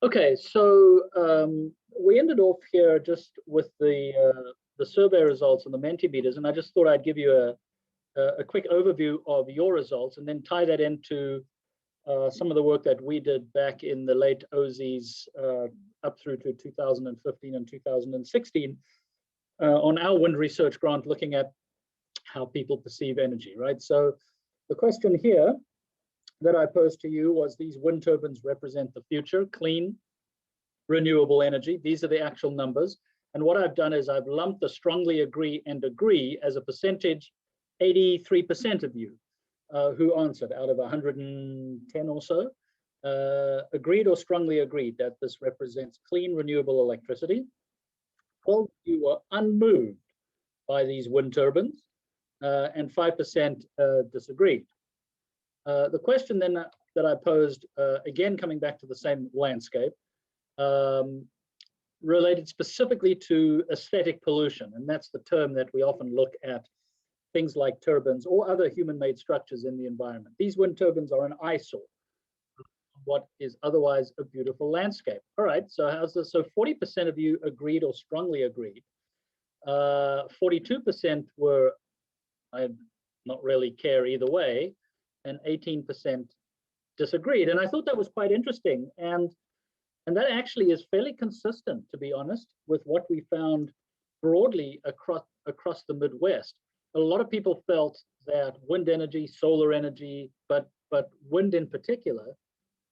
Okay, so we ended off here just with the survey results and the Mentimeters, and I just thought I'd give you a quick overview of your results and then tie that into some of the work that we did back in the late OZs up through to 2015 and 2016 on our wind research grant, looking at how people perceive energy, right? So the question here that I posed to you was, these wind turbines represent the future, clean, renewable energy. These are the actual numbers. And what I've done is I've lumped the strongly agree and agree as a percentage. 83% of you who answered out of 110 or so agreed or strongly agreed that this represents clean, renewable electricity. 12 of you were unmoved by these wind turbines, and 5% disagreed. The question then that I posed, again coming back to the same landscape, related specifically to aesthetic pollution, and that's the term that we often look at things like turbines or other human-made structures in the environment. These wind turbines are an eyesore, what is otherwise a beautiful landscape. All right, so how's this? So 40% of you agreed or strongly agreed. 42% were, I not really care either way, and 18% disagreed. And I thought that was quite interesting. And that actually is fairly consistent, to be honest, with what we found broadly across the Midwest. A lot of people felt that wind energy, solar energy, but wind in particular,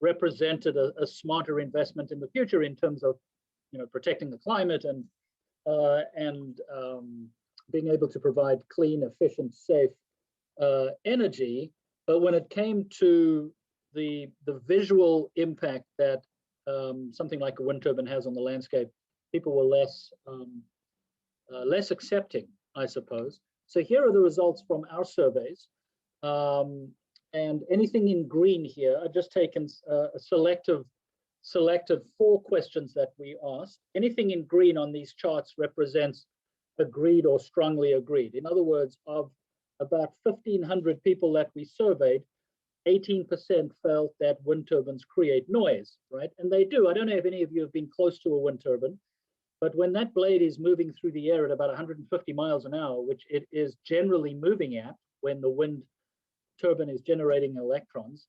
represented a smarter investment in the future in terms of, protecting the climate and being able to provide clean, efficient, safe energy. But when it came to the visual impact that something like a wind turbine has on the landscape, people were less accepting, I suppose. So here are the results from our surveys. And anything in green here, I've just taken selected 4 questions that we asked. Anything in green on these charts represents agreed or strongly agreed. In other words, of about 1,500 people that we surveyed, 18% felt that wind turbines create noise, right? And they do. I don't know if any of you have been close to a wind turbine, but when that blade is moving through the air at about 150 miles an hour, which it is generally moving at when the wind turbine is generating electrons,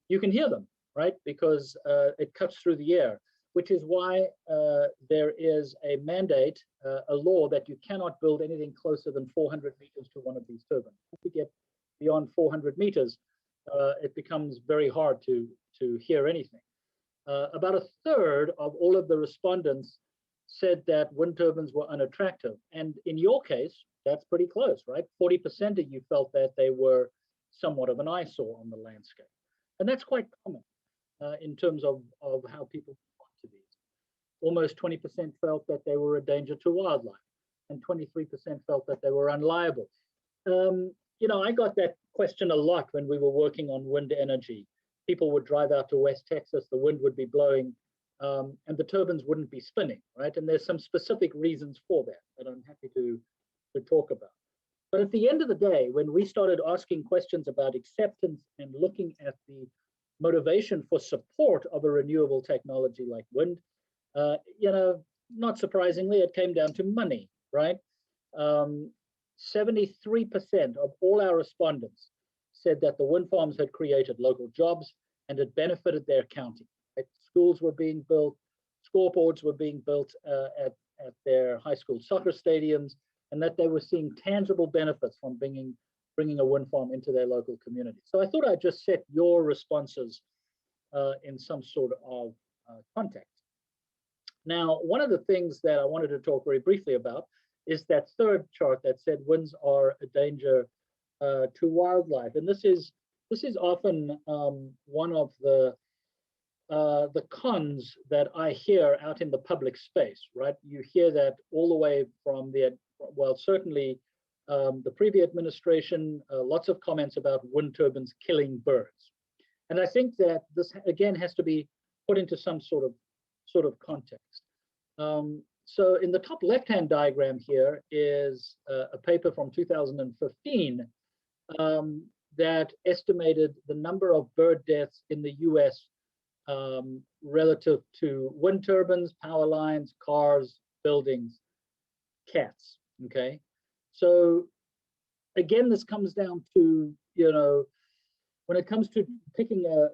you can hear them, right? Because it cuts through the air, which is why there is a mandate, a law that you cannot build anything closer than 400 meters to one of these turbines. If you get beyond 400 meters, it becomes very hard to hear anything. About a third of all of the respondents said that wind turbines were unattractive. And in your case, that's pretty close, right? 40% of you felt that they were somewhat of an eyesore on the landscape. And that's quite common in terms of how people respond to these. Almost 20% felt that they were a danger to wildlife, and 23% felt that they were unliable. I got that question a lot when we were working on wind energy. People would drive out to West Texas, the wind would be blowing, and the turbines wouldn't be spinning, right? And there's some specific reasons for that I'm happy to talk about. But at the end of the day, when we started asking questions about acceptance and looking at the motivation for support of a renewable technology like wind, not surprisingly, it came down to money, right? 73% of all our respondents said that the wind farms had created local jobs and had benefited their county. Right? Schools were being built, scoreboards were being built at their high school soccer stadiums, and that they were seeing tangible benefits from bringing a wind farm into their local community. So I thought I'd just set your responses in some sort of context. Now, one of the things that I wanted to talk very briefly about is that third chart that said winds are a danger to wildlife. And this is often one of the cons that I hear out in the public space, right? You hear that all the way from certainly the previous administration, lots of comments about wind turbines killing birds. And I think that this, again, has to be put into some sort of context. So in the top left-hand diagram here is a paper from 2015 that estimated the number of bird deaths in the US relative to wind turbines, power lines, cars, buildings, cats. Okay, so again, this comes down to, when it comes to picking a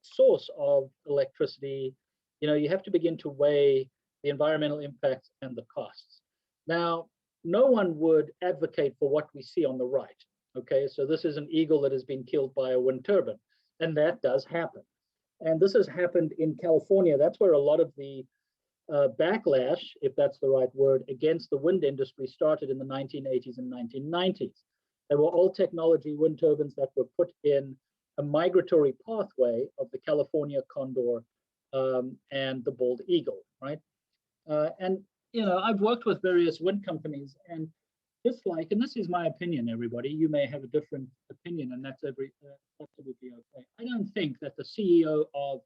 source of electricity, you have to begin to weigh the environmental impacts and the costs. Now, no one would advocate for what we see on the right. Okay, so this is an eagle that has been killed by a wind turbine, and that does happen. And this has happened in California. That's where a lot of the backlash, if that's the right word, against the wind industry started in the 1980s and 1990s. They were all technology wind turbines that were put in a migratory pathway of the California condor and the bald eagle, right? And I've worked with various wind companies, and and this is my opinion, everybody, you may have a different opinion, and that's absolutely okay. I don't think that the CEO of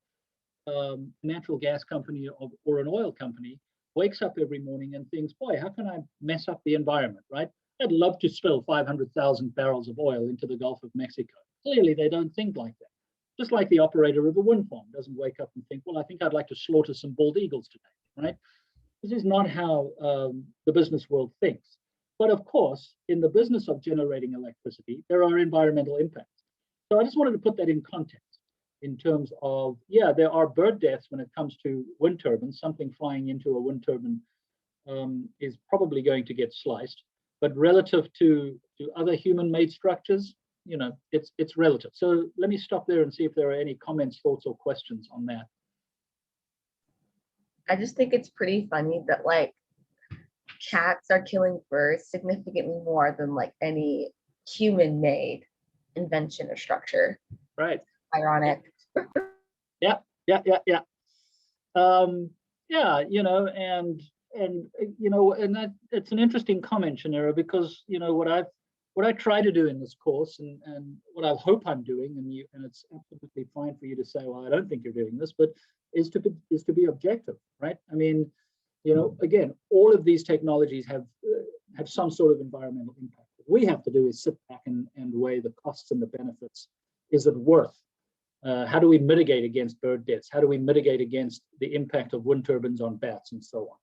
a natural gas company or an oil company wakes up every morning and thinks, boy, how can I mess up the environment, right? I'd love to spill 500,000 barrels of oil into the Gulf of Mexico. Clearly, they don't think like that. Just like the operator of a wind farm doesn't wake up and think, well, I think I'd like to slaughter some bald eagles today, right? This is not how the business world thinks. But of course, in the business of generating electricity, there are environmental impacts. So I just wanted to put that in context in terms of, yeah, there are bird deaths when it comes to wind turbines. Something flying into a wind turbine is probably going to get sliced. But relative to other human-made structures, it's relative. So let me stop there and see if there are any comments, thoughts, or questions on that. I just think it's pretty funny that cats are killing birds significantly more than any human-made invention or structure. Right. Ironic. Yeah. And that it's an interesting comment, Shanera, because what I try to do in this course, and what I hope I'm doing, and it's absolutely fine for you to say, well, I don't think you're doing this, but is to be objective, right? I mean, again, all of these technologies have some sort of environmental impact. What we have to do is sit back and weigh the costs and the benefits. Is it worth? How do we mitigate against bird deaths? How do we mitigate against the impact of wind turbines on bats and so on?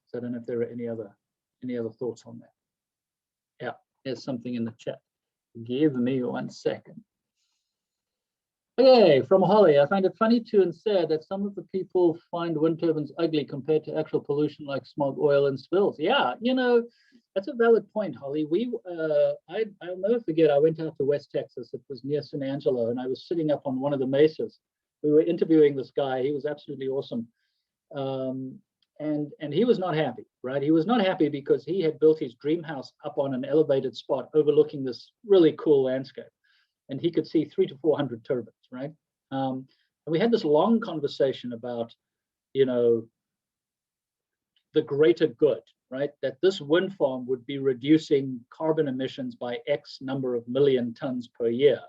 So I don't know if there are any other thoughts on that. Yeah, there's something in the chat. Give me 1 second. Okay, from Holly, I find it funny too and sad that some of the people find wind turbines ugly compared to actual pollution like smog, oil, and spills. Yeah, that's a valid point, Holly. I'll never forget, I went out to West Texas. It was near San Angelo, and I was sitting up on one of the mesas. We were interviewing this guy. He was absolutely awesome. And he was not happy, right? He was not happy because he had built his dream house up on an elevated spot overlooking this really cool landscape. And he could see 300 to 400 turbines, right? And we had this long conversation about, the greater good, right? That this wind farm would be reducing carbon emissions by X number of million tons per year.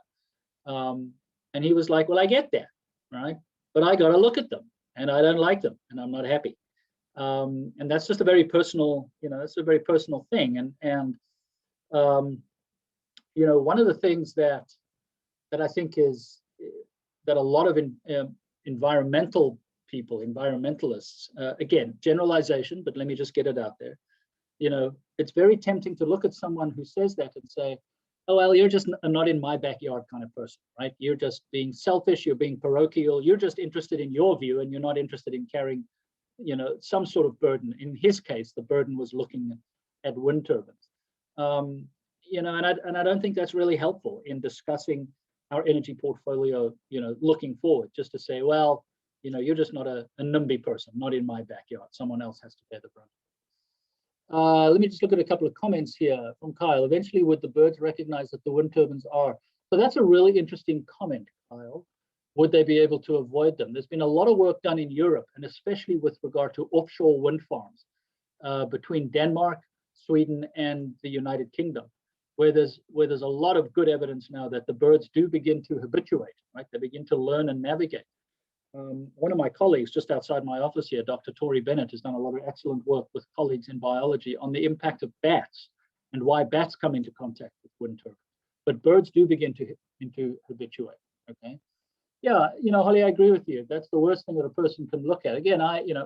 And he was like, well, I get that, right? But I got to look at them, and I don't like them, and I'm not happy. And that's just a very personal, it's a very personal thing. And one of the things that I think is that a lot of environmental people, environmentalists, again, generalization, but let me just get it out there. It's very tempting to look at someone who says that and say, oh, well, you're just a not in my backyard kind of person, right? You're just being selfish, you're being parochial, you're just interested in your view, and you're not interested in carrying, some sort of burden. In his case, the burden was looking at wind turbines. And I don't think that's really helpful in discussing our energy portfolio, looking forward, just to say, well, you're just not a NIMBY person, not in my backyard. Someone else has to bear the brunt. Let me just look at a couple of comments here from Kyle. Eventually, would the birds recognize that the wind turbines are? So that's a really interesting comment, Kyle. Would they be able to avoid them? There's been a lot of work done in Europe, and especially with regard to offshore wind farms between Denmark, Sweden, and the United Kingdom, where there's a lot of good evidence now that the birds do begin to habituate, right? They begin to learn and navigate. One of my colleagues just outside my office here, Dr. Tori Bennett, has done a lot of excellent work with colleagues in biology on the impact of bats and why bats come into contact with wind turbines. But birds do begin to habituate, okay? Yeah, Holly, I agree with you. That's the worst thing that a person can look at. Again,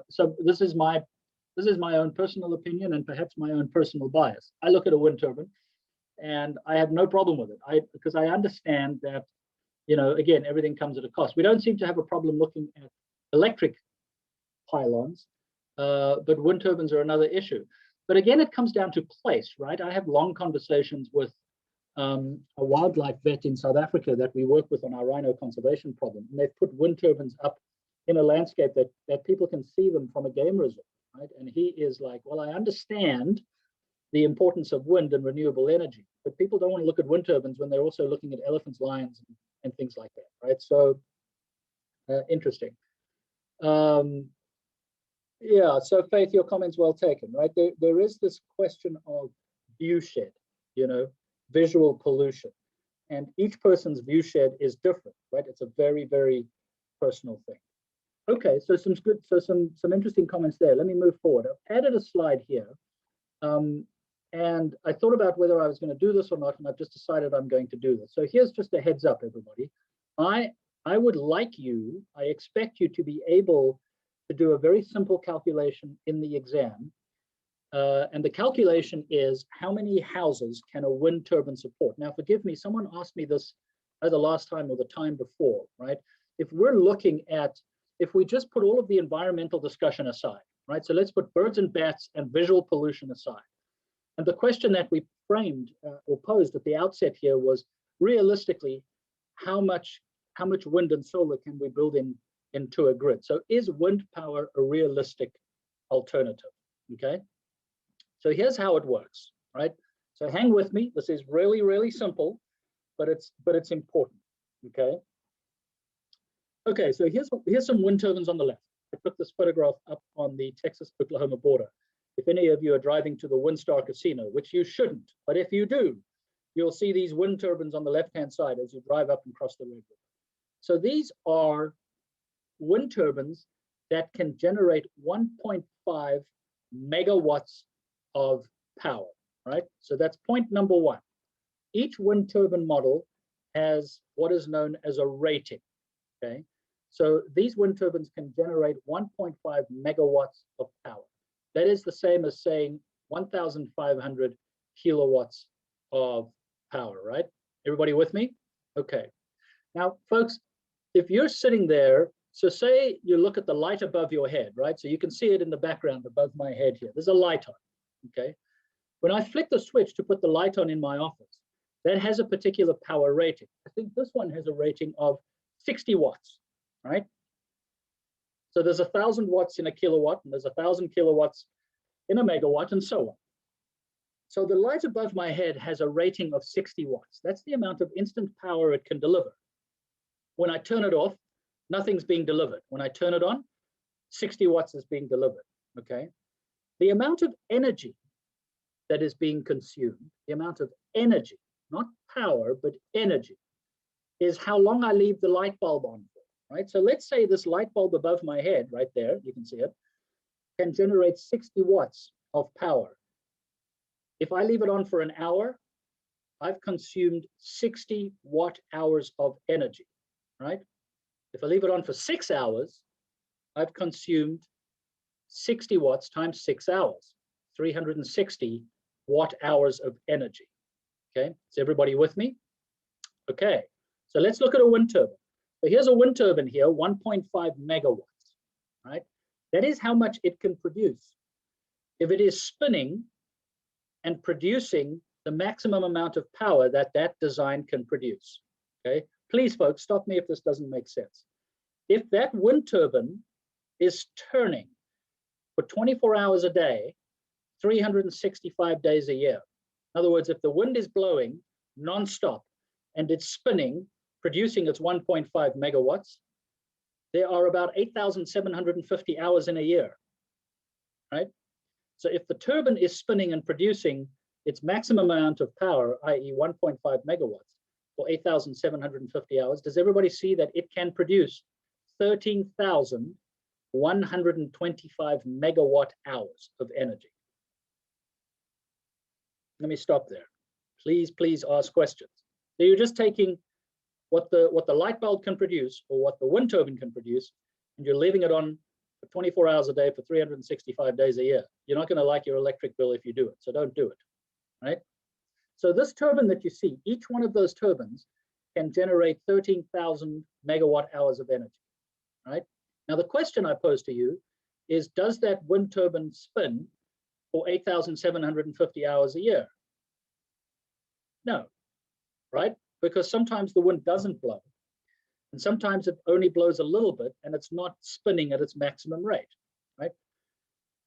so this is my own personal opinion and perhaps my own personal bias. I look at a wind turbine and I have no problem with it. Because I understand that, again, everything comes at a cost. We don't seem to have a problem looking at electric pylons, but wind turbines are another issue. But again, it comes down to place, right? I have long conversations with a wildlife vet in South Africa that we work with on our rhino conservation problem. And they've put wind turbines up in a landscape that people can see them from a game reserve, right? And he is like, well, I understand the importance of wind and renewable energy, but people don't want to look at wind turbines when they're also looking at elephants, lions, and things like that, right? So interesting. Yeah, so Faith, your comments well taken, right? There is this question of view shed, visual pollution, and each person's view shed is different, right? It's a very, very personal thing. Okay, so some interesting comments there. Let me move forward. I've added a slide here, and I thought about whether I was going to do this or not, and I've just decided I'm going to do this. So here's just a heads up, everybody. I would like you, I expect you to be able to do a very simple calculation in the exam. And the calculation is how many houses can a wind turbine support? Now, forgive me, someone asked me this either last time or the time before, right? If we just put all of the environmental discussion aside, right? So let's put birds and bats and visual pollution aside. And the question that we framed or posed at the outset here was, realistically, how much wind and solar can we build into a grid? So is wind power a realistic alternative? Okay. So here's how it works, right? So hang with me. This is really, really simple, but it's important. Okay. Okay. So here's some wind turbines on the left. I took this photograph up on the Texas-Oklahoma border. If any of you are driving to the Windstar Casino, which you shouldn't, but if you do, you'll see these wind turbines on the left-hand side as you drive up and cross the Red River. So these are wind turbines that can generate 1.5 megawatts of power, right? So that's point number one. Each wind turbine model has what is known as a rating, okay? So these wind turbines can generate 1.5 megawatts of power. That is the same as saying 1,500 kilowatts of power, right? Everybody with me? Okay. Now, folks, if you're sitting there, so say you look at the light above your head, right? So you can see it in the background above my head here. There's a light on, okay? When I flick the switch to put the light on in my office, that has a particular power rating. I think this one has a rating of 60 watts, right? So there's 1,000 watts in a kilowatt, and there's 1,000 kilowatts in a megawatt, and so on. So the light above my head has a rating of 60 watts. That's the amount of instant power it can deliver. When I turn it off, nothing's being delivered. When I turn it on, 60 watts is being delivered, okay? The amount of energy that is being consumed, the amount of energy, not power, but energy, is how long I leave the light bulb on for, right? So let's say this light bulb above my head, right there, you can see it, can generate 60 watts of power. If I leave it on for an hour, I've consumed 60 watt hours of energy, right? If I leave it on for 6 hours, I've consumed 60 watts times 6 hours, 360 watt hours of energy. Okay, is everybody with me? Okay, so let's look at a wind turbine. So here's a wind turbine here, 1.5 megawatts, right? That is how much it can produce. If it is spinning and producing the maximum amount of power that that design can produce, okay? Please, folks, stop me if this doesn't make sense. If that wind turbine is turning for 24 hours a day, 365 days a year. In other words, if the wind is blowing nonstop and it's spinning, producing its 1.5 megawatts, there are about 8,750 hours in a year, right? So if the turbine is spinning and producing its maximum amount of power, i.e. 1.5 megawatts for 8,750 hours, does everybody see that it can produce 13,125 megawatt hours of energy? Let me stop there. Please, please ask questions. So you're just taking what the light bulb can produce or what the wind turbine can produce, and you're leaving it on for 24 hours a day for 365 days a year. You're not going to like your electric bill if you do it, so don't do it, right? So this turbine that you see, each one of those turbines can generate 13,000 megawatt hours of energy, right? Now the question I pose to you is, does that wind turbine spin for 8,750 hours a year? No, right? Because sometimes the wind doesn't blow, and sometimes it only blows a little bit and it's not spinning at its maximum rate, right?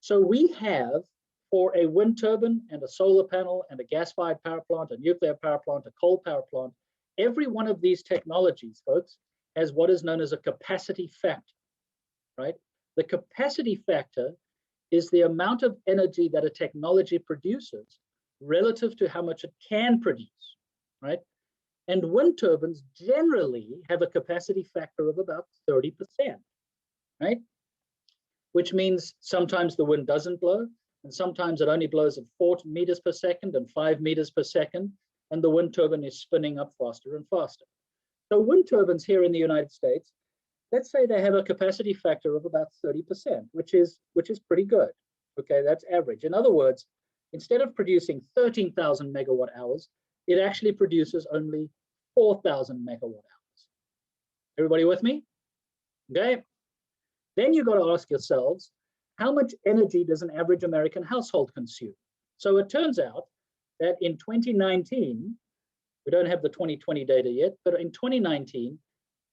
So we have, for a wind turbine and a solar panel and a gas-fired power plant, a nuclear power plant, a coal power plant, every one of these technologies, folks, has what is known as a capacity factor, right? The capacity factor is the amount of energy that a technology produces relative to how much it can produce, right? And wind turbines generally have a capacity factor of about 30%, right? Which means sometimes the wind doesn't blow, and sometimes it only blows at 4 meters per second and 5 meters per second, and the wind turbine is spinning up faster and faster. So wind turbines here in the United States, let's say they have a capacity factor of about 30%, which is pretty good. Okay, that's average. In other words, instead of producing 13,000 megawatt hours, it actually produces only 4,000 megawatt hours. Everybody with me? Okay. Then you got to ask yourselves, how much energy does an average American household consume? So it turns out that in 2019, we don't have the 2020 data yet, but in 2019,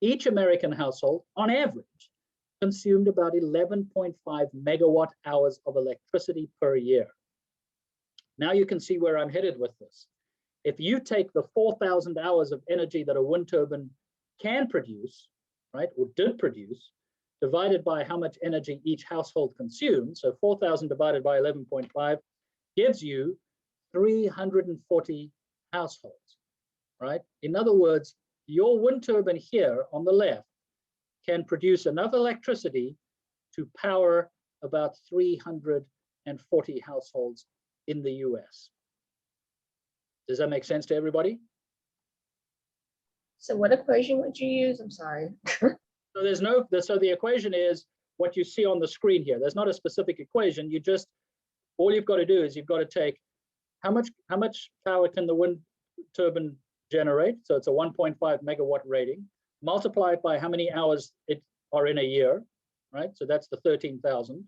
each American household, on average, consumed about 11.5 megawatt hours of electricity per year. Now you can see where I'm headed with this. If you take the 4,000 hours of energy that a wind turbine can produce, right, or did produce, divided by how much energy each household consumes, so 4,000 divided by 11.5 gives you 340 households, right? In other words, your wind turbine here on the left can produce enough electricity to power about 340 households in the US. Does that make sense to everybody? So what equation would you use? I'm sorry. So so the equation is what you see on the screen here. There's not a specific equation. All you've got to do is you've got to take how much power can the wind turbine generate? So it's a 1.5 megawatt rating. Multiply it by how many hours it are in a year, right? So that's the 13,000.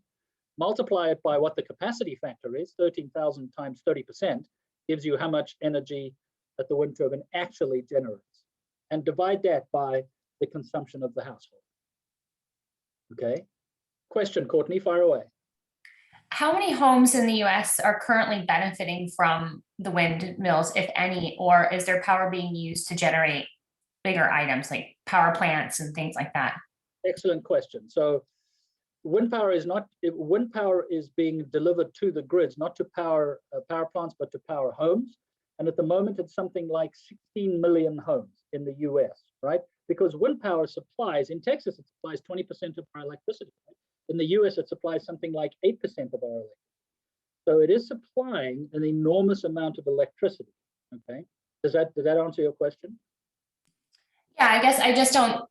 Multiply it by what the capacity factor is, 13,000 times 30%, gives you how much energy that the wind turbine actually generates. And divide that by the consumption of the household. Okay. Question, Courtney, fire away. How many homes in the US are currently benefiting from the windmills, if any, or is their power being used to generate bigger items like power plants and things like that? Excellent question. So wind power is being delivered to the grids, not to power power plants, but to power homes. And at the moment, it's something like 16 million homes in the US, right? Because wind power supplies, in Texas, it supplies 20% of our electricity. Right? In the US, it supplies something like 8% of our electricity. So it is supplying an enormous amount of electricity, okay? Did that answer your question? Yeah, I guess I just don't,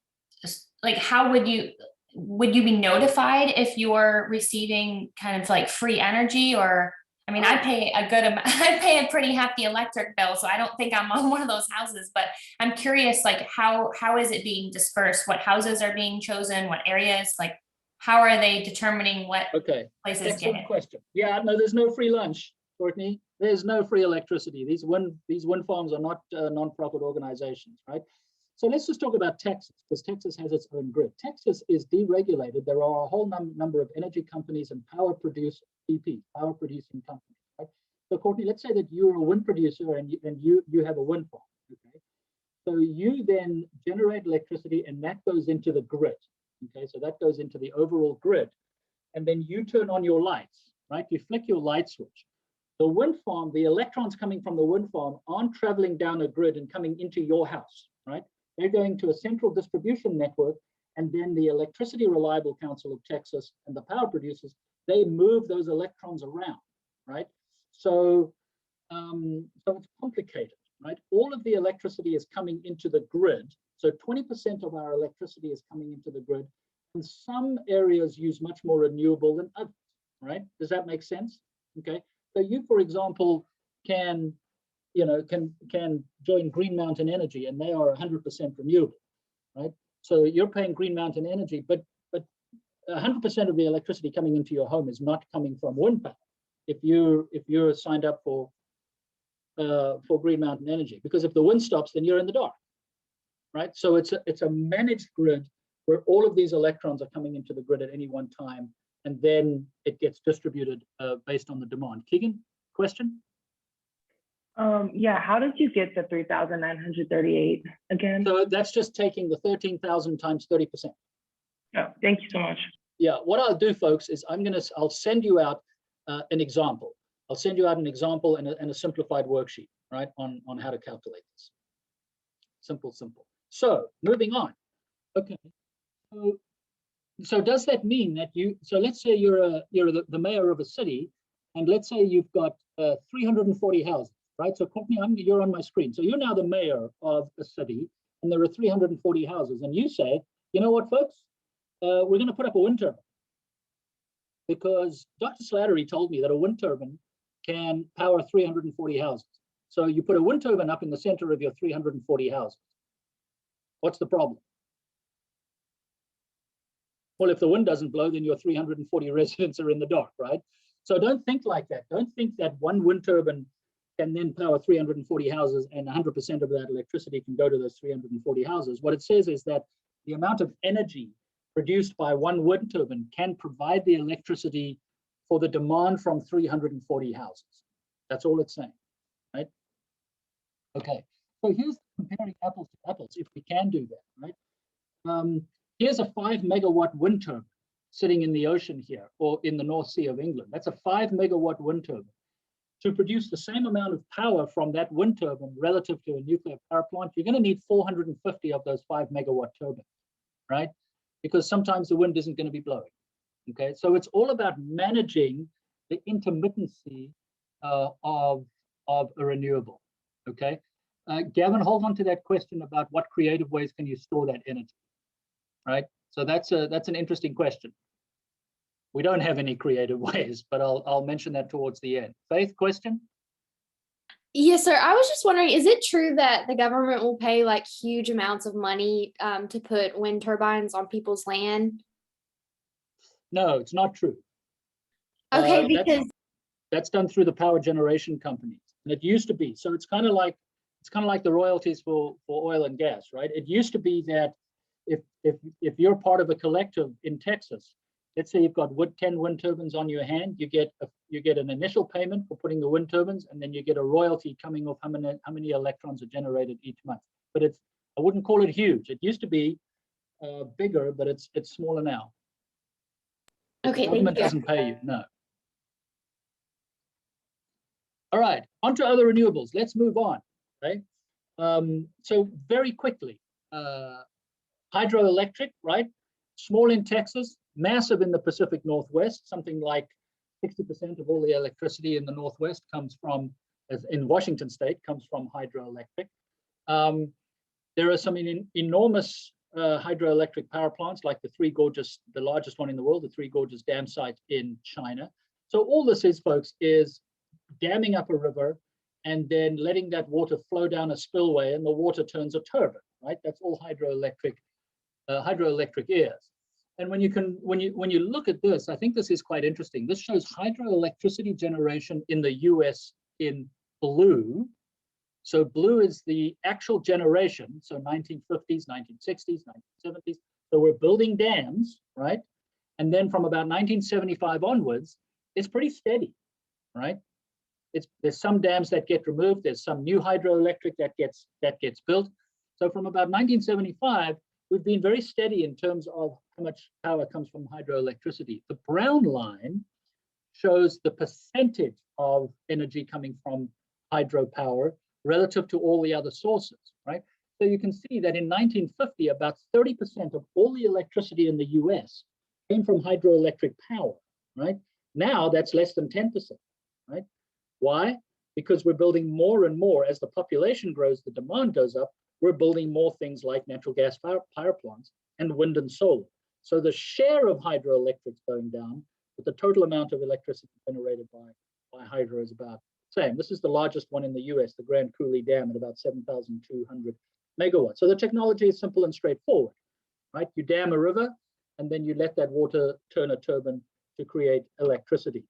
like, how would you be notified if you're receiving kind of like free energy? Or, I mean, I pay a good amount, I pay a pretty hefty electric bill, so I don't think I'm on one of those houses, but I'm curious, like, how is it being dispersed? What houses are being chosen? What areas? Like, how are they determining what places get it? Excellent question. Yeah, no, there's no free lunch, Courtney. There's no free electricity. These wind farms are not non-profit organizations, right? So let's just talk about Texas, because Texas has its own grid. Texas is deregulated. There are a whole number of energy companies and power producing companies, right? So Courtney, let's say that you're a wind producer and you have a wind farm, okay? So you then generate electricity and that goes into the grid, okay? So that goes into the overall grid. And then you turn on your lights, right? You flick your light switch. The wind farm, the electrons coming from the wind farm aren't traveling down a grid and coming into your house, right? They're going to a central distribution network, and then the Electricity Reliable Council of Texas and the power producers, they move those electrons around, right? So it's complicated, right? All of the electricity is coming into the grid, So 20% of our electricity is coming into the grid, and some areas use much more renewable than others, right? Does that make sense? Okay, so you, for example, can join Green Mountain Energy, and they are 100% renewable, right? So you're paying Green Mountain Energy, but 100% of the electricity coming into your home is not coming from wind power. If you're signed up for Green Mountain Energy, because if the wind stops, then you're in the dark, right? So it's a managed grid where all of these electrons are coming into the grid at any one time, and then it gets distributed based on the demand. Keegan, question? Yeah, how did you get the 3,938 again? So that's just taking the 13,000 times 30%. Oh, thank you so much. Yeah, what I'll do, folks, is I'll send you out an example. I'll send you out an example and a simplified worksheet, right, on how to calculate this. Simple. So moving on. Okay. So does that mean that so let's say you're the mayor of a city, and let's say you've got 340 houses, right? So Courtney, you're on my screen. So you're now the mayor of a city, and there are 340 houses, and you say, you know what, folks? We're going to put up a wind turbine, because Dr. Slattery told me that a wind turbine can power 340 houses. So you put a wind turbine up in the center of your 340 houses. What's the problem? Well, if the wind doesn't blow, then your 340 residents are in the dark, right? So don't think like that. Don't think that one wind turbine can then power 340 houses and 100% of that electricity can go to those 340 houses. What it says is that the amount of energy produced by one wind turbine can provide the electricity for the demand from 340 houses. That's all it's saying, right? Okay, so here's comparing apples to apples, if we can do that, right? Here's a 5 megawatt wind turbine sitting in the ocean here, or in the North Sea of England. That's a 5 megawatt wind turbine. To produce the same amount of power from that wind turbine relative to a nuclear power plant, you're going to need 450 of those 5 megawatt turbines, right? Because sometimes the wind isn't going to be blowing. Okay, so it's all about managing the intermittency of a renewable. Okay, Gavin, hold on to that question about what creative ways can you store that energy, right? So that's an interesting question. We don't have any creative ways, but I'll mention that towards the end. Faith, question? Yes, sir. I was just wondering, is it true that the government will pay like huge amounts of money to put wind turbines on people's land? No, it's not true. Okay, because that's done through the power generation companies, and it used to be. So it's kind of like the royalties for oil and gas, right? It used to be that if you're part of a collective in Texas, let's say you've got 10 wind turbines on your hand, you get an initial payment for putting the wind turbines, and then you get a royalty coming off how many electrons are generated each month. But I wouldn't call it huge. It used to be bigger, but it's smaller now. okay, The government doesn't pay you, no. All right, on to other renewables. Let's move on. Okay, so very quickly, hydroelectric, right? Small in Texas, massive in the Pacific Northwest. Something like 60% of all the electricity in the Northwest comes from, as in Washington State, comes from hydroelectric. There are some enormous hydroelectric power plants, like the largest one in the world, the Three Gorges Dam site in China. So all this is, folks, is damming up a river and then letting that water flow down a spillway, and the water turns a turbine, right? That's all hydroelectric is. And when you look at this, I think this is quite interesting. This shows hydroelectricity generation in the US in blue. So blue is the actual generation, so 1950s, 1960s, 1970s. So we're building dams, right? And then from about 1975 onwards, it's pretty steady, right? There's some dams that get removed. There's some new hydroelectric that gets built. So from about 1975, we've been very steady in terms of how much power comes from hydroelectricity. The brown line shows the percentage of energy coming from hydropower relative to all the other sources, right? So you can see that in 1950, about 30% of all the electricity in the US came from hydroelectric power, right? Now that's less than 10%, right? Why? Because we're building more and more. As the population grows, the demand goes up, we're building more things like natural gas power plants and wind and solar. So the share of hydroelectrics going down, but the total amount of electricity generated by hydro is about the same. This is the largest one in the US, the Grand Coulee Dam, at about 7,200 megawatts. So the technology is simple and straightforward, right? You dam a river, and then you let that water turn a turbine to create electricity.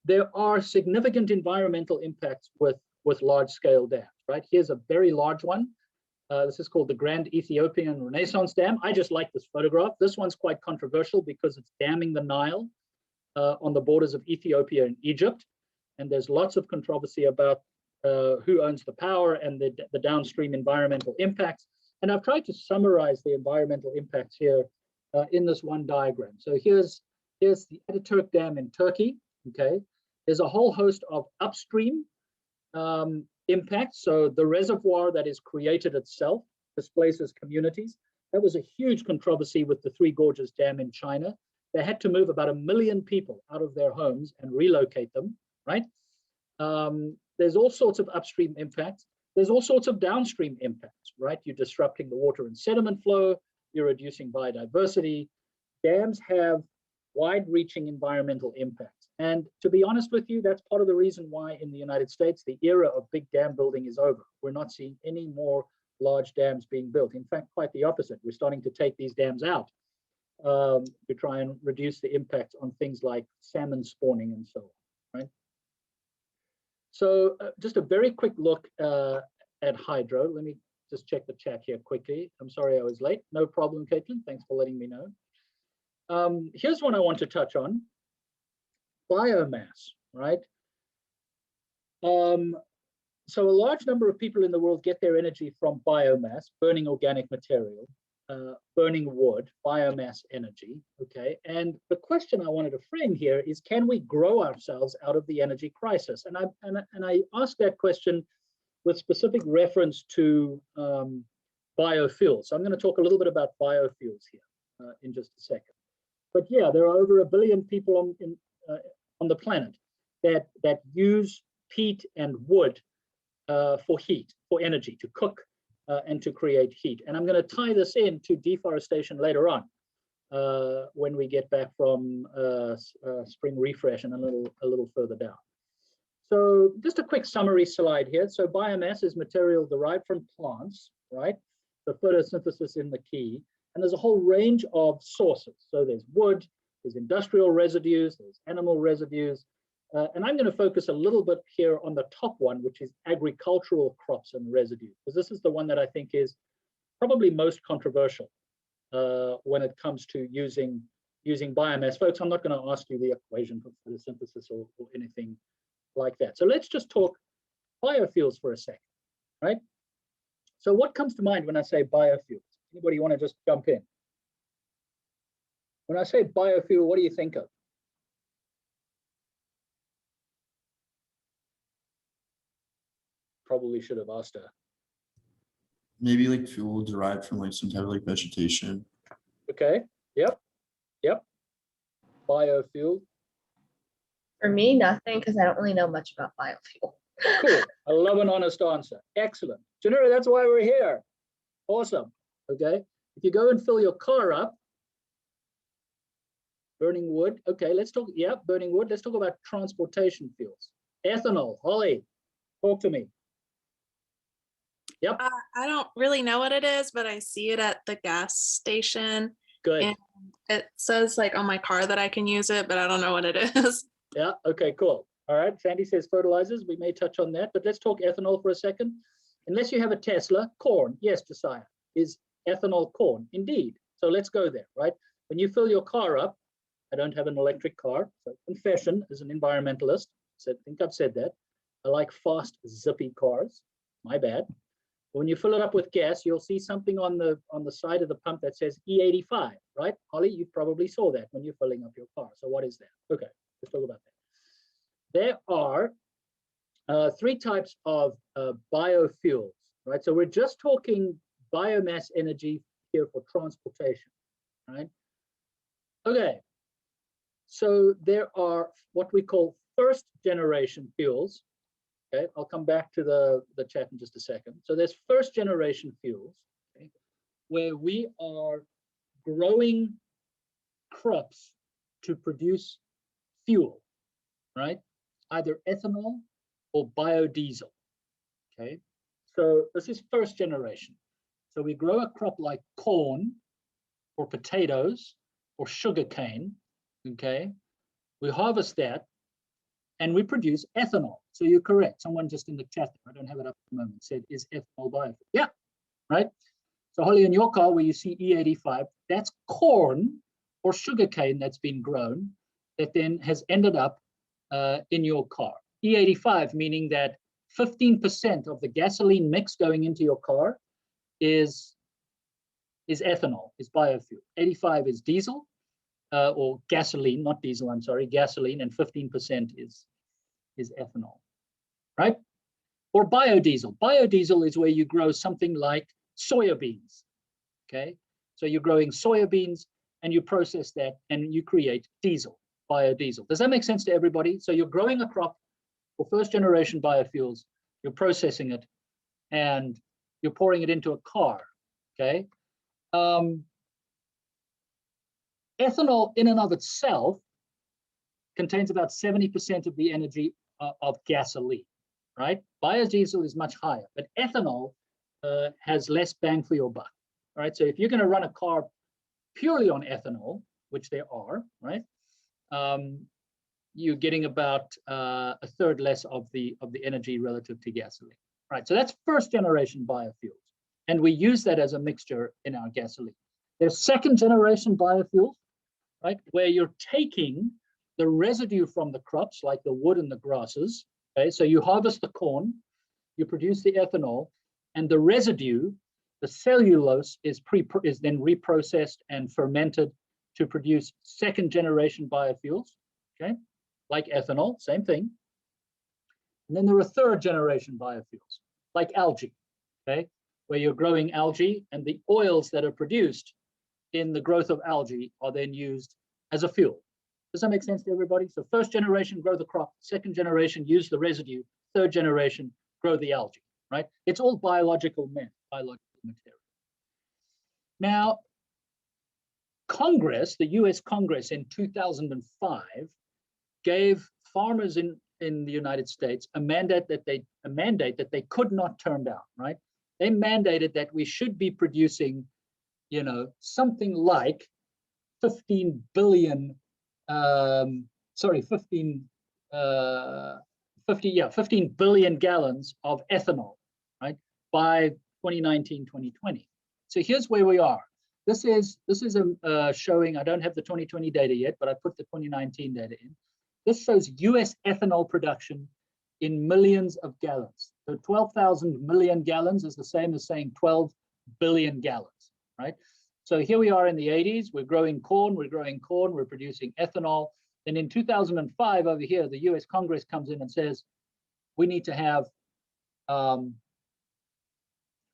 There are significant environmental impacts with large-scale dams, right? Here's a very large one. This is called the Grand Ethiopian Renaissance Dam. I just like this photograph. This one's quite controversial because it's damming the Nile on the borders of Ethiopia and Egypt. And there's lots of controversy about who owns the power and the downstream environmental impacts. And I've tried to summarize the environmental impacts here in this one diagram. So here's the Ataturk Dam in Turkey, okay? There's a whole host of upstream impacts. So the reservoir that is created itself displaces communities. That was a huge controversy with the Three Gorges Dam in China. They had to move about 1 million people out of their homes and relocate them, right? There's all sorts of upstream impacts. There's all sorts of downstream impacts, right? You're disrupting the water and sediment flow. You're reducing biodiversity. Dams have wide-reaching environmental impacts. And to be honest with you, that's part of the reason why in the United States, the era of big dam building is over. We're not seeing any more large dams being built. In fact, quite the opposite. We're starting to take these dams out to try and reduce the impact on things like salmon spawning and so on, right? So just a very quick look at hydro. Let me just check the chat here quickly. I'm sorry I was late. No problem, Caitlin. Thanks for letting me know. Here's one I want to touch on. Biomass, right? So a large number of people in the world get their energy from biomass, burning organic material, burning wood, biomass energy, okay? And the question I wanted to frame here is, can we grow ourselves out of the energy crisis? And I asked that question with specific reference to biofuels. So I'm going to talk a little bit about biofuels here in just a second. But yeah, there are over 1 billion people on the planet that use peat and wood for heat, for energy, to cook and to create heat. And I'm going to tie this into deforestation later on when we get back from spring refresh and a little further down. So just a quick summary slide here. So biomass is material derived from plants, right? The photosynthesis in the key. And there's a whole range of sources. So there's wood, there's industrial residues, there's animal residues. And I'm going to focus a little bit here on the top one, which is agricultural crops and residues, because this is the one that I think is probably most controversial when it comes to using biomass. Folks, I'm not going to ask you the equation for photosynthesis or anything like that. So let's just talk biofuels for a second, right? So what comes to mind when I say biofuels? Anybody want to just jump in? When I say biofuel, what do you think of? Probably should have asked her. Maybe like fuel derived from like some type of like vegetation. Okay. Yep. Biofuel. For me, nothing, because I don't really know much about biofuel. Cool. I love an honest answer. Excellent. Janira, that's why we're here. Awesome. Okay. If you go and fill your car up, burning wood. Okay, let's talk. Yeah, burning wood. Let's talk about transportation fuels. Ethanol. Holly, talk to me. Yep. I don't really know what it is, but I see it at the gas station. Good. And it says like on my car that I can use it, but I don't know what it is. Yeah. Okay, cool. All right. Sandy says fertilizers. We may touch on that, but let's talk ethanol for a second. Unless you have a Tesla, corn. Yes, Josiah. Is ethanol corn? Indeed. So let's go there, right? When you fill your car up, I don't have an electric car. So confession as an environmentalist. So I think I've said that. I like fast, zippy cars. My bad. When you fill it up with gas, you'll see something on the side of the pump that says E85, right? Holly, you probably saw that when you're filling up your car. So what is that? Okay, let's talk about that. There are 3 types of biofuels, right? So we're just talking biomass energy here for transportation, right? Okay, so there are what we call first generation fuels Okay, I'll come back to the chat in just a second. So there's first generation fuels, okay, where we are growing crops to produce fuel, right? Either ethanol or biodiesel, okay? So this is first generation. So we grow a crop like corn or potatoes or sugarcane, okay? We harvest that and we produce ethanol. So you're correct. Someone just in the chat, I don't have it up at the moment, said, is ethanol biofuel? Yeah, right? So Holly, in your car where you see E85, that's corn or sugarcane that's been grown that then has ended up in your car. E85 meaning that 15% of the gasoline mix going into your car is ethanol, is biofuel. 85 is diesel or gasoline, not diesel, I'm sorry, gasoline, and 15% is ethanol, right? Or biodiesel. Biodiesel is where you grow something like soybeans, okay? So you're growing soybeans and you process that and you create diesel, biodiesel. Does that make sense to everybody? So you're growing a crop for first generation biofuels, you're processing it and you're pouring it into a car, okay? Ethanol in and of itself contains about 70% of the energy of gasoline, right? Biodiesel is much higher, but ethanol has less bang for your buck, right? So if you're going to run a car purely on ethanol, which there are, right? You're getting about a third less of the energy relative to gasoline, right? So that's first generation biofuels, and we use that as a mixture in our gasoline. There's second generation biofuels, right, where you're taking the residue from the crops, like the wood and the grasses. Okay, so you harvest the corn, you produce the ethanol, and the residue, the cellulose, is then reprocessed and fermented to produce second generation biofuels. Okay, like ethanol, same thing. And then there are third generation biofuels, like algae. Okay, where you're growing algae, and the oils that are produced in the growth of algae are then used as a fuel. Does that make sense to everybody? So first generation, grow the crop. Second generation, use the residue. Third generation, grow the algae, right? It's all biological material. Now, Congress, the US Congress in 2005, gave farmers in the United States a mandate that they could not turn down, right? They mandated that we should be producing, you know, something like 15 billion, 15 billion gallons of ethanol, right, by 2019, 2020. So here's where we are. This is showing, I don't have the 2020 data yet, but I put the 2019 data in. This shows US ethanol production in millions of gallons. So 12,000 million gallons is the same as saying 12 billion gallons, right? So here we are in the 80s, we're growing corn, we're producing ethanol. And in 2005 over here, the US Congress comes in and says, we need to have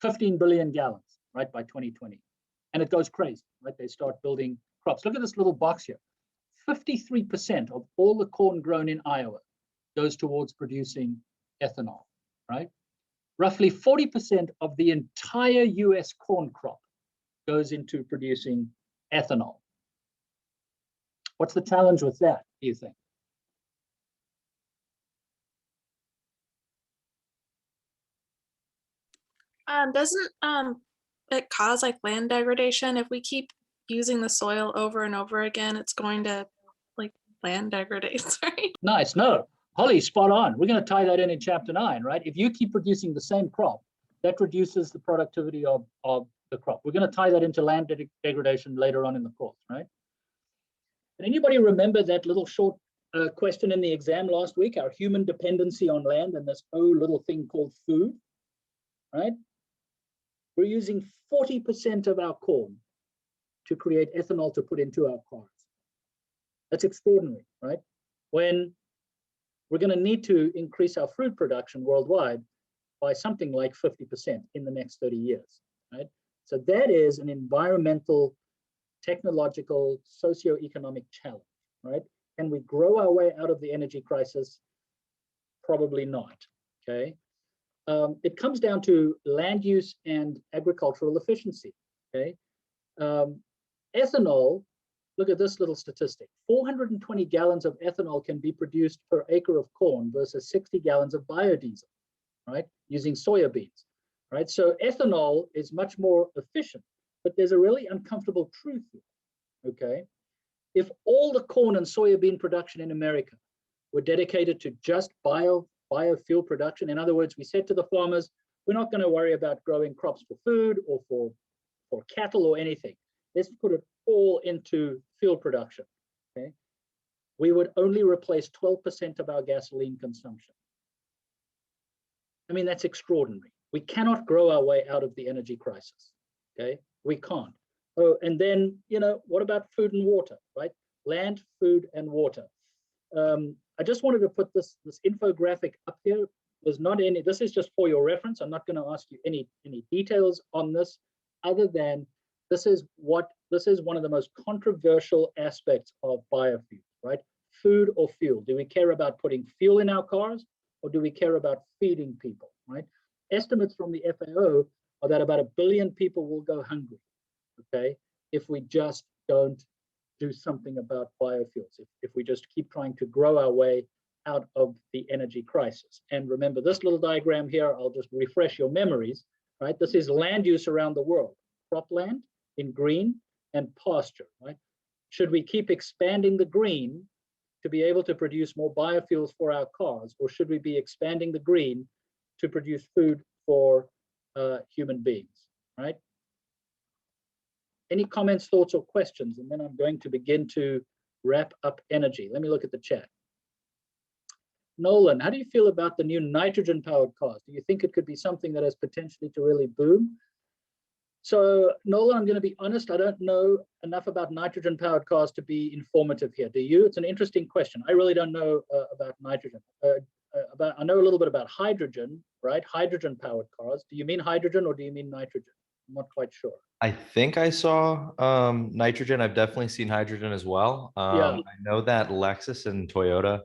15 billion gallons, right, by 2020. And it goes crazy, right? They start building crops. Look at this little box here. 53% of all the corn grown in Iowa goes towards producing ethanol, right? Roughly 40% of the entire US corn crop goes into producing ethanol. What's the challenge with that, do you think? Doesn't it cause like land degradation? If we keep using the soil over and over again, it's going to like land degrade, sorry. Nice, no, Holly, spot on. We're going to tie that in chapter 9, right? If you keep producing the same crop, that reduces the productivity of the crop. We're going to tie that into land degradation later on in the course, right? Can anybody remember that little short question in the exam last week, our human dependency on land and this little thing called food, right? We're using 40% of our corn to create ethanol to put into our cars. That's extraordinary, right? When we're going to need to increase our fruit production worldwide by something like 50% in the next 30 years, right? So that is an environmental, technological, socioeconomic challenge, right? Can we grow our way out of the energy crisis? Probably not, okay? It comes down to land use and agricultural efficiency, okay? Ethanol, look at this little statistic. 420 gallons of ethanol can be produced per acre of corn versus 60 gallons of biodiesel, right? Using soya beans, right? So ethanol is much more efficient, but there's a really uncomfortable truth here, okay? If all the corn and soybean production in America were dedicated to just biofuel production, in other words, we said to the farmers, we're not going to worry about growing crops for food or for cattle or anything. Let's put it all into fuel production, okay? We would only replace 12% of our gasoline consumption. I mean, that's extraordinary. We cannot grow our way out of the energy crisis, okay? We can't. Oh, and then, you know, what about food and water, right? Land, food, and water. I just wanted to put this infographic up here. There's not any, this is just for your reference. I'm not going to ask you any details on this, other than this is one of the most controversial aspects of biofuel, right? Food or fuel. Do we care about putting fuel in our cars, or do we care about feeding people, right? Estimates from the FAO are that about 1 billion people will go hungry, okay, if we just don't do something about biofuels, if we just keep trying to grow our way out of the energy crisis. And remember this little diagram here, I'll just refresh your memories, right? This is land use around the world, cropland in green and pasture, right? Should we keep expanding the green to be able to produce more biofuels for our cars, or should we be expanding the green to produce food for human beings, right? Any comments, thoughts, or questions? And then I'm going to begin to wrap up energy. Let me look at the chat. Nolan, how do you feel about the new nitrogen-powered cars? Do you think it could be something that has potentially to really boom? So, Nolan, I'm going to be honest, I don't know enough about nitrogen-powered cars to be informative here. Do you? It's an interesting question. I really don't know about nitrogen. I know a little bit about hydrogen, right? Hydrogen-powered cars. Do you mean hydrogen or do you mean nitrogen? I'm not quite sure. I think I saw nitrogen. I've definitely seen hydrogen as well. Yeah. I know that Lexus and Toyota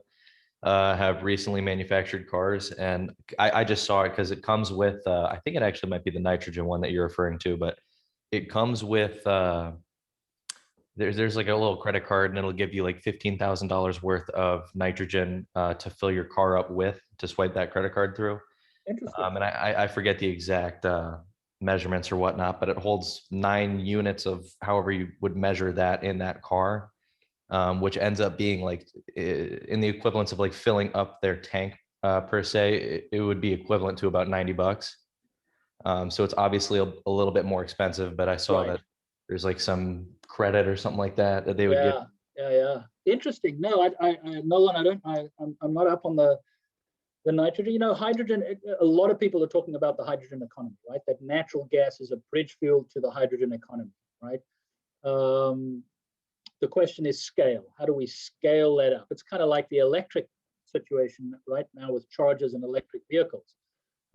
have recently manufactured cars, and I just saw it because it comes with, I think it actually might be the nitrogen one that you're referring to, but it comes with, there's like a little credit card, and it'll give you like $15,000 worth of nitrogen to fill your car up with, to swipe that credit card through. Interesting. And I forget the exact measurements or whatnot, but it holds 9 units of however you would measure that in that car, which ends up being like in the equivalence of like filling up their tank per se. It would be equivalent to about $90. So it's obviously a little bit more expensive, but I saw Right. that there's like some credit or something like that they would give. Yeah. Interesting. No, Nolan, I'm not up on the nitrogen. You know, hydrogen, a lot of people are talking about the hydrogen economy, right? That natural gas is a bridge fuel to the hydrogen economy, right? The question is scale. How do we scale that up? It's kind of like the electric situation right now with chargers and electric vehicles,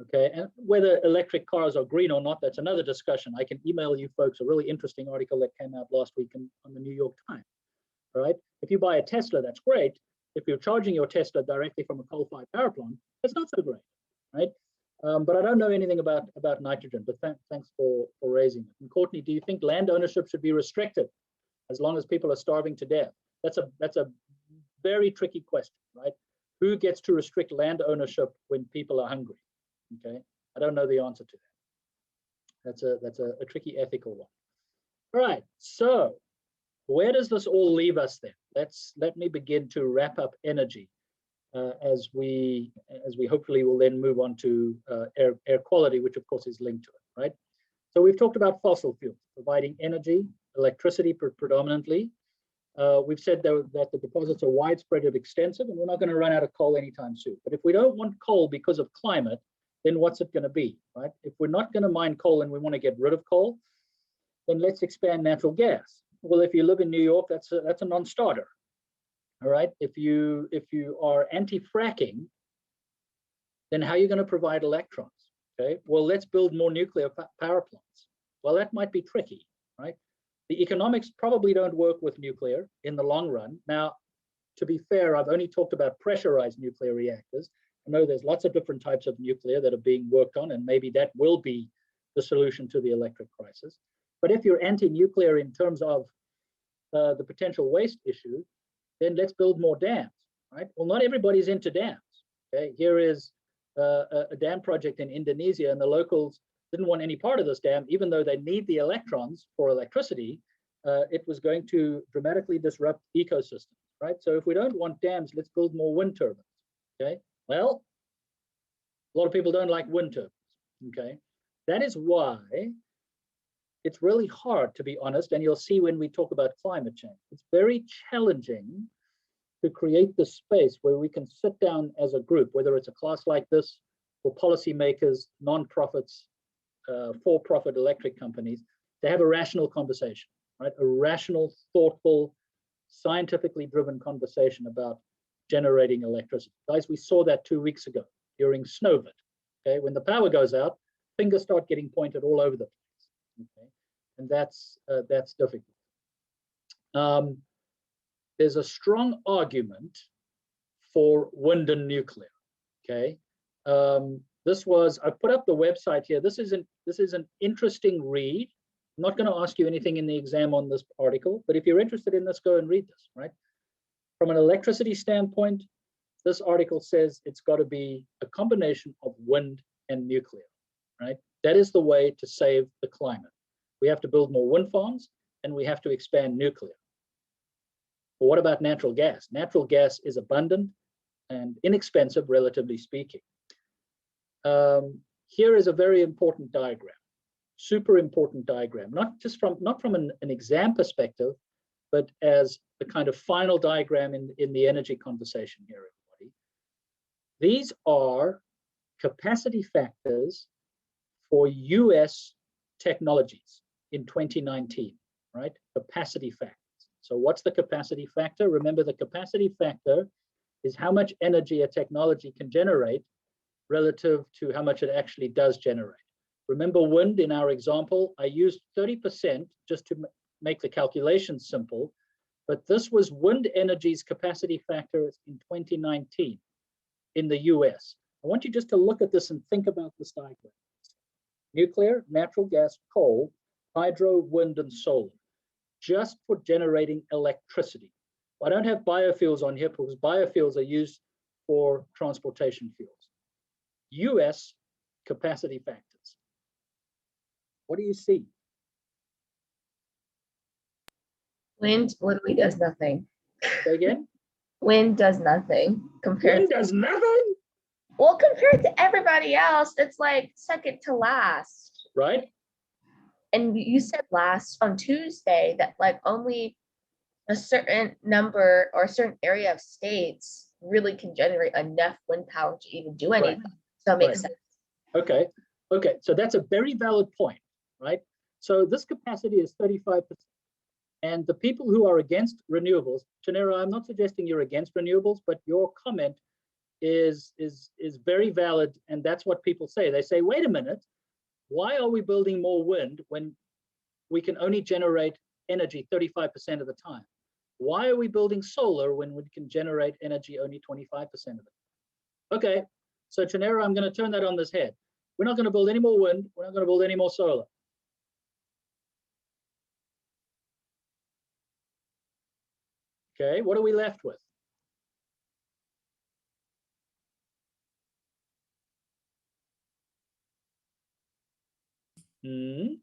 okay? And whether electric cars are green or not, that's another discussion. I can email you folks a really interesting article that came out last week on the New York Times, all right? If you buy a Tesla, that's great. If you're charging your Tesla directly from a coal-fired power plant, that's not so great, right? But I don't know anything about nitrogen, but thanks for raising it. And Courtney, do you think land ownership should be restricted as long as people are starving to death? That's a very tricky question, right? Who gets to restrict land ownership when people are hungry? Okay, I don't know the answer to that. That's a tricky ethical one. All right, so where does this all leave us then? Let me begin to wrap up energy as we hopefully will then move on to air quality, which of course is linked to it, right? So we've talked about fossil fuels, providing energy, electricity predominantly. We've said that the deposits are widespread and extensive, and we're not going to run out of coal anytime soon. But if we don't want coal because of climate, then what's it going to be, right? If we're not going to mine coal and we want to get rid of coal, then let's expand natural gas. Well, if you live in New York, that's a non-starter. All right. If you are anti-fracking, then how are you going to provide electrons? Okay. Well, let's build more nuclear power plants. Well, that might be tricky, right? The economics probably don't work with nuclear in the long run. Now, to be fair, I've only talked about pressurized nuclear reactors, I know there's lots of different types of nuclear that are being worked on, and maybe that will be the solution to the electric crisis. But if you're anti-nuclear in terms of the potential waste issue, then let's build more dams, right? Well, not everybody's into dams. Okay, here is a dam project in Indonesia, and the locals didn't want any part of this dam, even though they need the electrons for electricity. It was going to dramatically disrupt ecosystems, right? So if we don't want dams, let's build more wind turbines. Okay, well, a lot of people don't like wind turbines. Okay, that is why it's really hard, to be honest, and you'll see when we talk about climate change. It's very challenging to create the space where we can sit down as a group, whether it's a class like this, or policymakers, nonprofits, for-profit electric companies, to have a rational conversation, right? A rational, thoughtful, scientifically driven conversation about generating electricity. Guys, we saw that 2 weeks ago during Snowvid. Okay, when the power goes out, fingers start getting pointed all over the place. Okay, and that's difficult. There's a strong argument for wind and nuclear. Okay, I put up the website here. This is an interesting read. I'm not going to ask you anything in the exam on this article, but if you're interested in this, go and read this. Right, from an electricity standpoint, this article says it's got to be a combination of wind and nuclear. Right, that is the way to save the climate. We have to build more wind farms, and we have to expand nuclear. But what about natural gas? Natural gas is abundant and inexpensive, relatively speaking. Here is a very important diagram, super important diagram, not from an exam perspective, but as the kind of final diagram in the energy conversation here, everybody. These are capacity factors for US technologies in 2019, right? Capacity factors. So what's the capacity factor? Remember, the capacity factor is how much energy a technology can generate relative to how much it actually does generate. Remember wind in our example, I used 30% just to make the calculations simple, but this was wind energy's capacity factor in 2019 in the US. I want you just to look at this and think about this diagram. Nuclear, natural gas, coal, hydro, wind, and solar, just for generating electricity. I don't have biofuels on here because biofuels are used for transportation fuels. US capacity factors. What do you see? Wind literally does nothing. Say again? Wind does nothing compared Wind does nothing? well, compared to everybody else, it's like second to last. Right? And you said last on Tuesday that like only a certain number or a certain area of states really can generate enough wind power to even do anything. Right. So it makes sense. Okay. Okay. So that's a very valid point, right? So this capacity is 35%. And the people who are against renewables, Chanera, I'm not suggesting you're against renewables, but your comment is very valid. And that's what people say. They say, wait a minute, why are we building more wind when we can only generate energy 35% of the time? Why are we building solar when we can generate energy only 25% of the time? Okay, so Chanera, I'm going to turn that on this head. We're not going to build any more wind. We're not going to build any more solar. Okay, what are we left with? It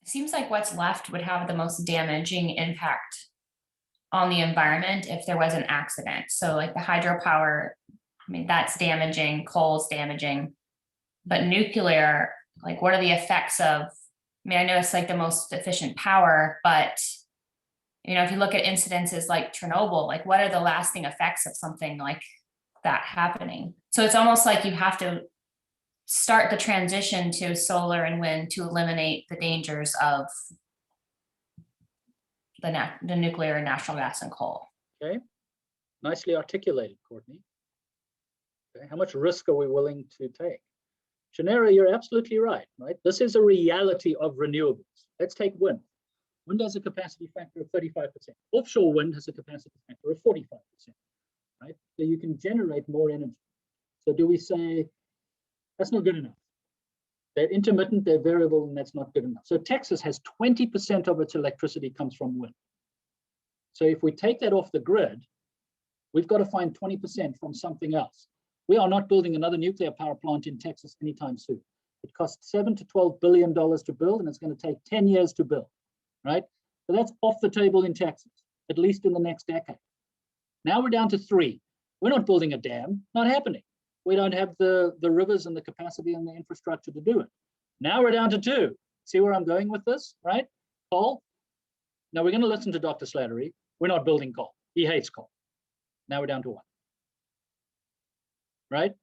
seems like what's left would have the most damaging impact on the environment if there was an accident. So like the hydropower, I mean, that's damaging, coal's damaging, but nuclear, like what are the effects of, I mean, I know it's like the most efficient power, but you know, if you look at incidences like Chernobyl, like what are the lasting effects of something like that happening? So it's almost like you have to start the transition to solar and wind to eliminate the dangers of the nuclear and natural gas and coal. Okay, nicely articulated, Courtney. Okay, how much risk are we willing to take? Chanera, you're absolutely right, right? This is a reality of renewables. Let's take wind. Wind has a capacity factor of 35%. Offshore wind has a capacity factor of 45%, right? So you can generate more energy. So do we say that's not good enough? They're intermittent, they're variable, and that's not good enough. So Texas has 20% of its electricity comes from wind. So if we take that off the grid, we've got to find 20% from something else. We are not building another nuclear power plant in Texas anytime soon. It costs $7 to $12 billion to build, and it's going to take 10 years to build, right? So that's off the table in Texas, at least in the next decade. Now we're down to 3. We're not building a dam, not happening. We don't have the rivers and the capacity and the infrastructure to do it. Now we're down to 2. See where I'm going with this, right? Coal. Now we're going to listen to Dr. Slattery. We're not building coal. He hates coal. Now we're down to 1. Right?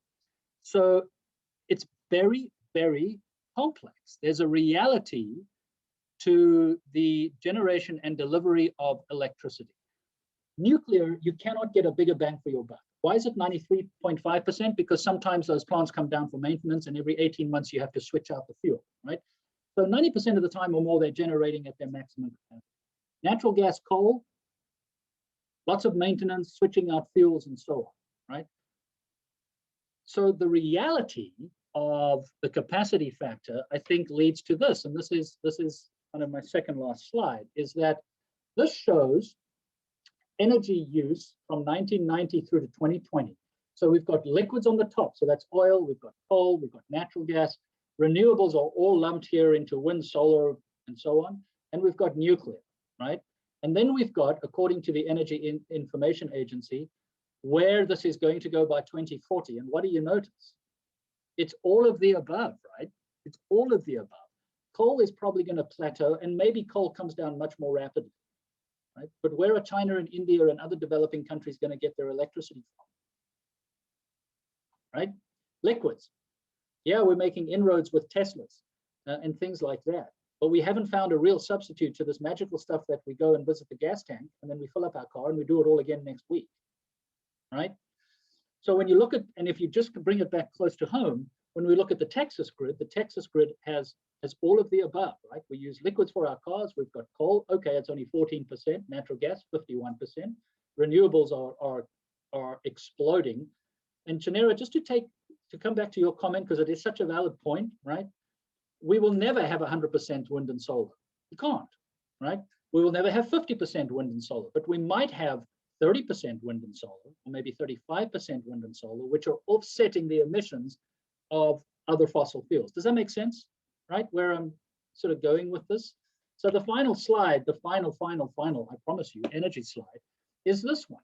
So it's very, very complex. There's a reality to the generation and delivery of electricity. Nuclear, you cannot get a bigger bang for your buck. Why is it 93.5%? Because sometimes those plants come down for maintenance, and every 18 months you have to switch out the fuel, right? So 90% of the time or more, they're generating at their maximum capacity. Natural gas, coal, lots of maintenance, switching out fuels and so on, right? So the reality of the capacity factor, I think, leads to this, and this is kind of my second last slide, is that this shows energy use from 1990 through to 2020. So we've got liquids on the top, so that's oil, we've got coal, we've got natural gas, renewables are all lumped here into wind, solar, and so on, and we've got nuclear, right? And then we've got, according to the Energy Information Agency, where this is going to go by 2040. And what do you notice? It's all of the above, right? It's all of the above. Coal is probably going to plateau, and maybe coal comes down much more rapidly, right? But where are China and India and other developing countries going to get their electricity from, right? Liquids. Yeah, we're making inroads with Teslas and things like that, but we haven't found a real substitute to this magical stuff that we go and visit the gas tank, and then we fill up our car and we do it all again next week, right? So when you look at, and if you just bring it back close to home, when we look at the Texas grid has all of the above, right? We use liquids for our cars. We've got coal. Okay, it's only 14%. Natural gas, 51%. Renewables are exploding. And Janera, just to come back to your comment, because it is such a valid point, right? We will never have 100% wind and solar. You can't, right? We will never have 50% wind and solar, but we might have 30% wind and solar, or maybe 35% wind and solar, which are offsetting the emissions of other fossil fuels. Does that make sense? Right, where I'm sort of going with this. So the final slide, the final, I promise you, energy slide, is this one.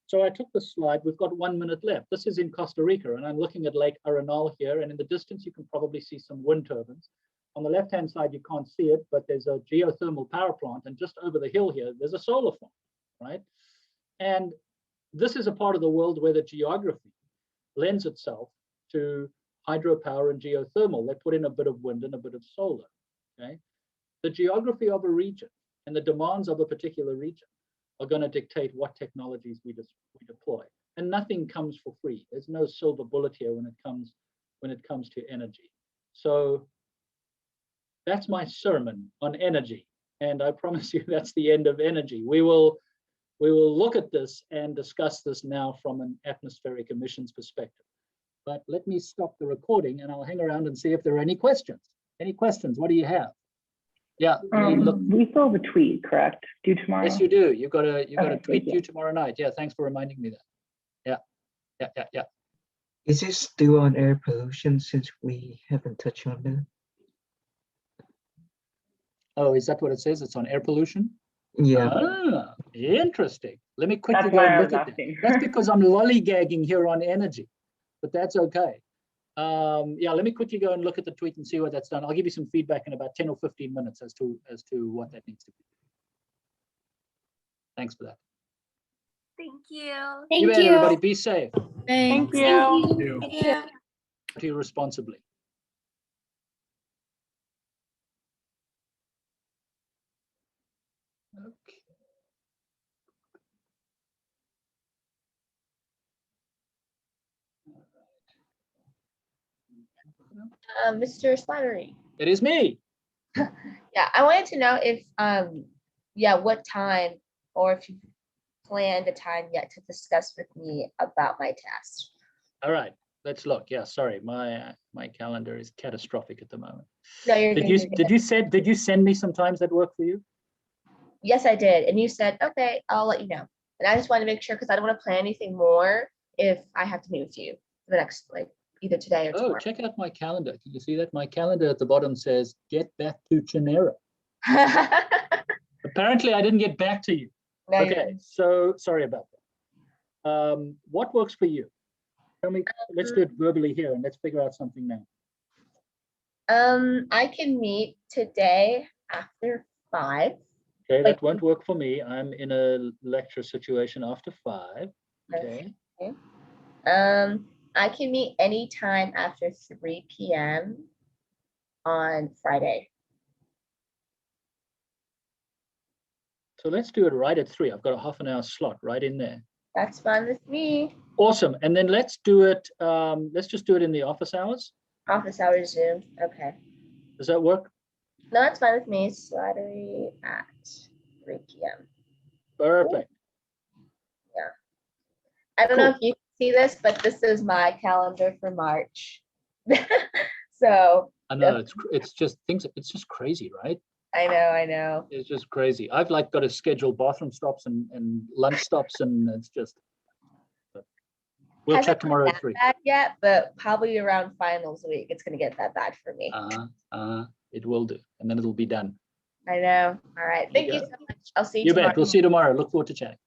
So I took this slide, we've got 1 minute left. This is in Costa Rica, and I'm looking at Lake Arenal here, and in the distance, you can probably see some wind turbines. On the left-hand side, you can't see it, but there's a geothermal power plant, and just over the hill here, there's a solar farm, right? And this is a part of the world where the geography lends itself to hydropower and geothermal. They put in a bit of wind and a bit of solar, okay? The geography of a region and the demands of a particular region are going to dictate what technologies we deploy. And nothing comes for free. There's no silver bullet here when it comes to energy. So that's my sermon on energy. And I promise you that's the end of energy. We will look at this and discuss this now from an atmospheric emissions perspective. But let me stop the recording and I'll hang around and see if there are any questions. Any questions? What do you have? Yeah. We still have a tweet, correct? Due tomorrow? Yes, you do. You've got a tweet due tomorrow night. Yeah, thanks for reminding me that. Yeah. Is this still on air pollution since we haven't touched on that? Oh, is that what it says? It's on air pollution? Yeah. Ah, interesting. Let me quickly That's go why and I look was at that. asking. That's because I'm lollygagging here on energy, but that's okay. Yeah, let me quickly go and look at the tweet and see what that's done. I'll give you some feedback in about 10 or 15 minutes as to what that needs to be. Thanks for that. Thank you. Thank You bet, you. everybody. Be safe. Thank you. Thank you. Yeah. Do you responsibly. Okay. Mr. Slattery. It is me. Yeah, I wanted to know if, what time, or if you planned a time yet to discuss with me about my test. All right. Let's look. Yeah, sorry, my calendar is catastrophic at the moment. No, you're Did good, you you're good. did you send me some times that work for you? Yes, I did. And you said, okay, I'll let you know. And I just want to make sure because I don't want to plan anything more if I have to meet with you for the next, like, either today or Oh, tomorrow. check out my calendar. Can you see that? My calendar at the bottom says, get back to Chinera. Apparently, I didn't get back to you. No, you're Okay, good. so sorry about that. What works for you? Tell me, let's do it verbally here and let's figure out something now. I can meet today after 5. Okay, Like- that won't work for me. I'm in a lecture situation after 5. Okay. I can meet anytime after 3 p.m. on Friday. So let's do it right at 3. I've got a half an hour slot right in there. That's fine with me. Awesome. And then let's do it. Let's just do it in the office hours. Office hours Zoom. Okay. Does that work? No, that's fine with me. Saturday at 3 p.m. Perfect. I don't know Cool. if you can see this, but this is my calendar for March. So I know it's just things. It's just crazy, right? I know. It's just crazy. I've like got to schedule bathroom stops and lunch stops, and it's just. But we'll Hasn't chat tomorrow at 3. bad yet, but probably around finals week, it's gonna get that bad for me. It will do, and then it'll be done. I know. All right. There you Thank you go. so much. I'll see you You tomorrow. bet. We'll see you tomorrow. Look forward to chatting.